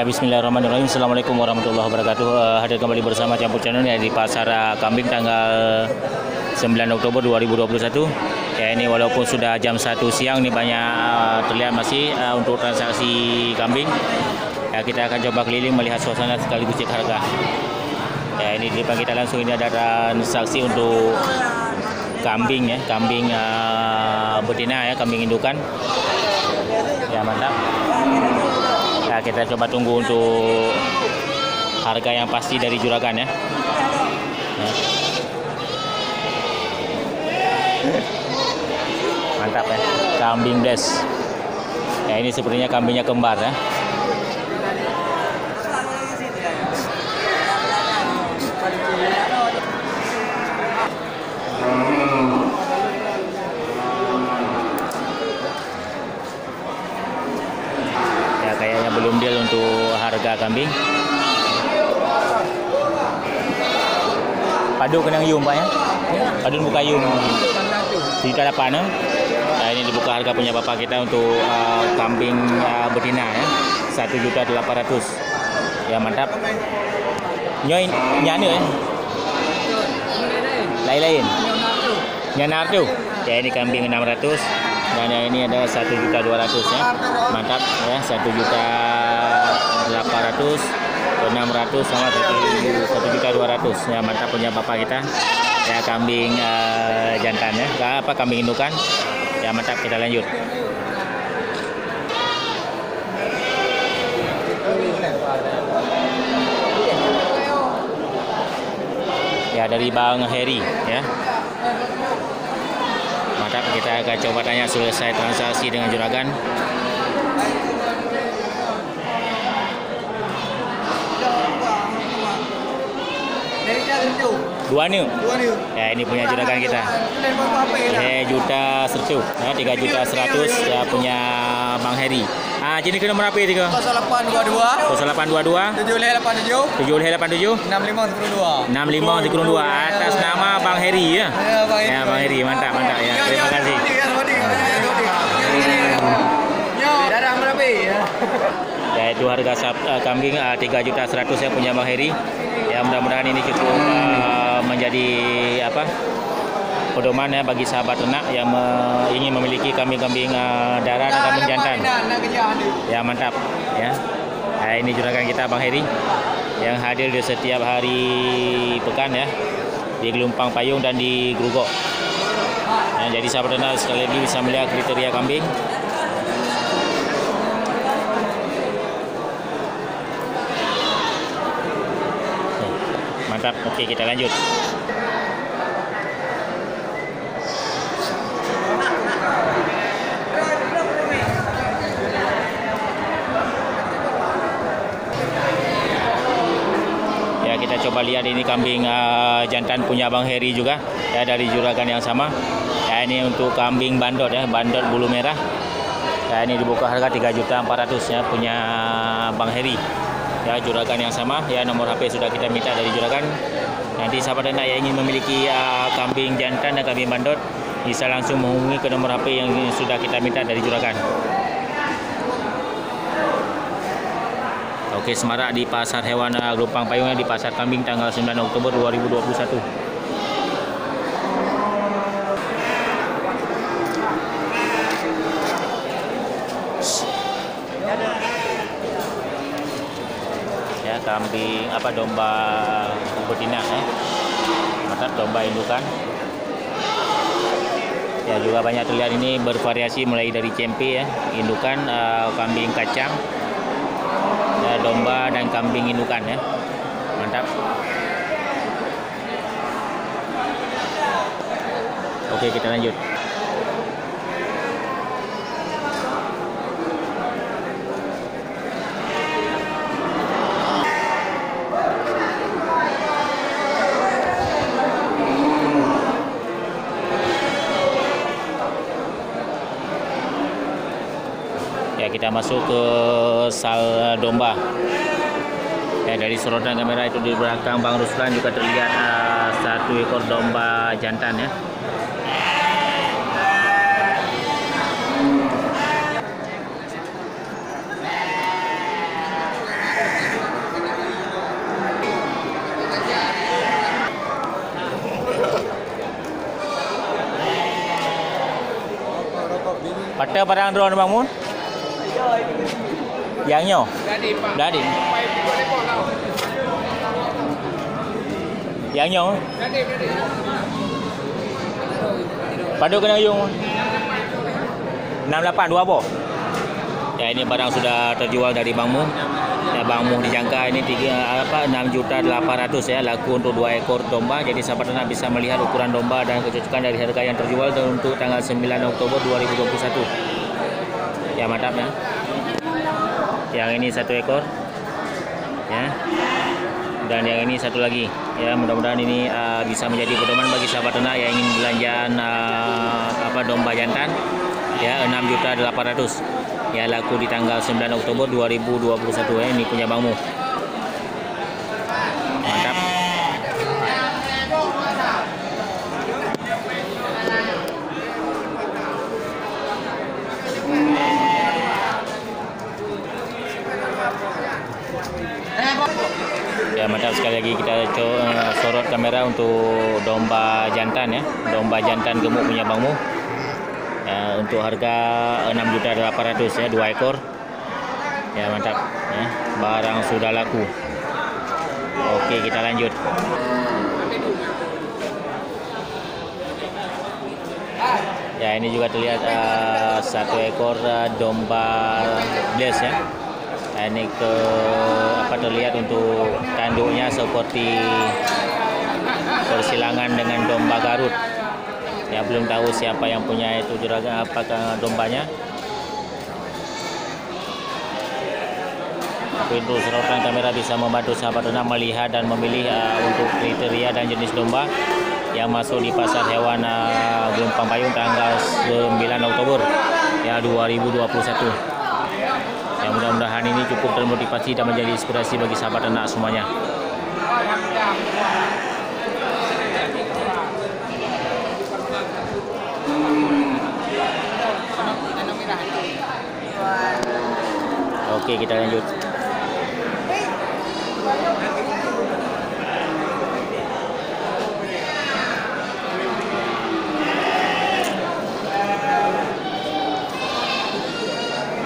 Ya, bismillahirrahmanirrahim. Assalamualaikum warahmatullahi wabarakatuh. Hadir kembali bersama Campur Channel ya, di pasar kambing tanggal 9 Oktober 2021. Ya, ini walaupun sudah jam 1 siang nih banyak terlihat masih untuk transaksi kambing. Ya, kita akan coba keliling melihat suasana sekaligus cek harga. Ya, ini di depan kita langsung ini ada transaksi untuk kambing ya, kambing betina ya, kambing indukan. Ya, mantap. Ya, kita coba tunggu untuk harga yang pasti dari juragan ya. Mantap ya, kambing des. Ya, ini sepertinya kambingnya kembar ya. Kayaknya belum deal untuk harga kambing. Padu kena yum pak ya? Padu buka yum. Juta 8 ya? Nah, ini dibuka harga punya bapak kita untuk kambing betina ya. 1.800.000. Ya, mantap. Nyoy nyane ya. Lain-lain. Nyanar tuh. Ya, ini kambing 600. Dan yang ini ada 1.200.000 ya, mantap ya, 1.800.000, 600 sama 1.200.000 ya, mantap punya bapak kita ya, kambing jantan ya, apa kambing indukan ya, mantap. Kita lanjut ya, dari Bang Heri ya. Mantap, kita akan coba tanya selesai transaksi dengan juragan. Dua new. Ya, ini punya juragan kita. 3.100.000 ya, 3.100.000 ya, punya Bang Heri. Jadi ke nomor apa itu? 0822 0822 787 6502 atas nama Bang Heri ya. Ya, Bang Heri, mantap ya. Terima kasih. Ya, itu harga kambing 3.100.000 ya, punya Bang Heri. Ya, mudah-mudahan ini cukup menjadi pedoman ya bagi sahabat ternak yang ingin memiliki kambing-kambing darah dan kambing jantan. Ya, mantap ya. Nah, ini juragan kita Bang Heri yang hadir di setiap hari pekan ya, di Gelumpang Payung dan di Grogol. Nah, jadi sahabat ternak sekali lagi bisa melihat kriteria kambing. Mantap. Oke, kita lanjut. Ya, kita coba lihat ini kambing jantan punya Bang Heri juga ya, dari juragan yang sama. Ya, ini untuk kambing bandot ya, bandot bulu merah. Ya, ini dibuka harga 3.400.000 ya, punya Bang Heri. Ya, juragan yang sama ya, nomor HP sudah kita minta dari juragan. Nanti sahabat ternak yang ingin memiliki kambing jantan dan kambing bandot bisa langsung menghubungi ke nomor HP yang sudah kita minta dari juragan. Oke, semarak di pasar hewan Gelumpang Payung di pasar kambing tanggal 9 Oktober 2021. Ya, kambing domba betina ya. Mantap, domba indukan. Ya, juga banyak terlihat ini bervariasi mulai dari cempe ya, indukan, kambing kacang. Ya, domba dan kambing indukan ya. Mantap. Oke, kita lanjut. Ya, kita masuk ke sal domba. Ya, dari sorotan kamera itu di belakang Bang Ruslan juga terlihat satu ekor domba jantan ya. Kata padang drone Bang Mun? Yang nyo? Dadi. Yang nyo? Padu kena yung 68 dua apa? Ya, ini barang sudah terjual dari Bang Mu. Ya, Bang Mu dijangka ini 6.800.000 ya, laku untuk 2 ekor domba. Jadi sahabat ternak bisa melihat ukuran domba dan kecocokan dari harga yang terjual untuk tanggal 9 Oktober 2021. Ya, mantap ya. Yang ini 1 ekor. Ya. Dan yang ini 1 lagi. Ya, mudah-mudahan ini bisa menjadi pedoman bagi sahabat ternak yang ingin belanjaan domba jantan. Ya, 6.800.000. Ya, laku di tanggal 9 Oktober 2021 ya. Ini punya Bang Mu. Mantap. Ya, mantap sekali lagi kita sorot kamera untuk domba jantan ya. Domba jantan gemuk punya Bang Mu. Ya, untuk harga 6.800.000 ya, 2 ekor. Ya, mantap ya. Barang sudah laku. Oke, kita lanjut. Ya, ini juga terlihat 1 ekor domba bles ya. Nah, ini terlihat untuk tanduknya seperti persilangan dengan domba Garut. Ya, belum tahu siapa yang punya itu juragan, apakah dombanya. Tapi untuk sorotan kamera bisa membantu sahabat ternak melihat dan memilih untuk kriteria dan jenis domba yang masuk di pasar hewan Gelompang Payung tanggal 9 Oktober ya 2021. Ya, mudah-mudahan ini cukup termotivasi dan menjadi inspirasi bagi sahabat ternak semuanya. Oke, kita lanjut.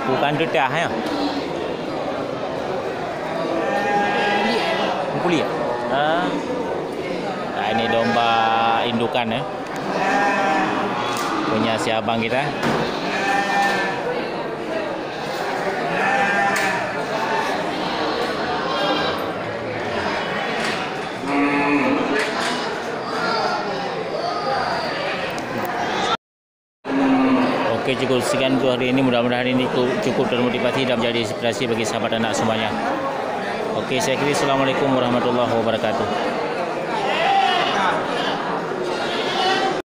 Bukan dedah ya. Puli ya? Nah, ini domba indukan ya. Punya si abang kita. Oke, cukup sekian untuk hari ini. Mudah-mudahan ini cukup termotivasi dan menjadi inspirasi bagi sahabat anak semuanya. Oke, saya kira Assalamualaikum warahmatullahi wabarakatuh.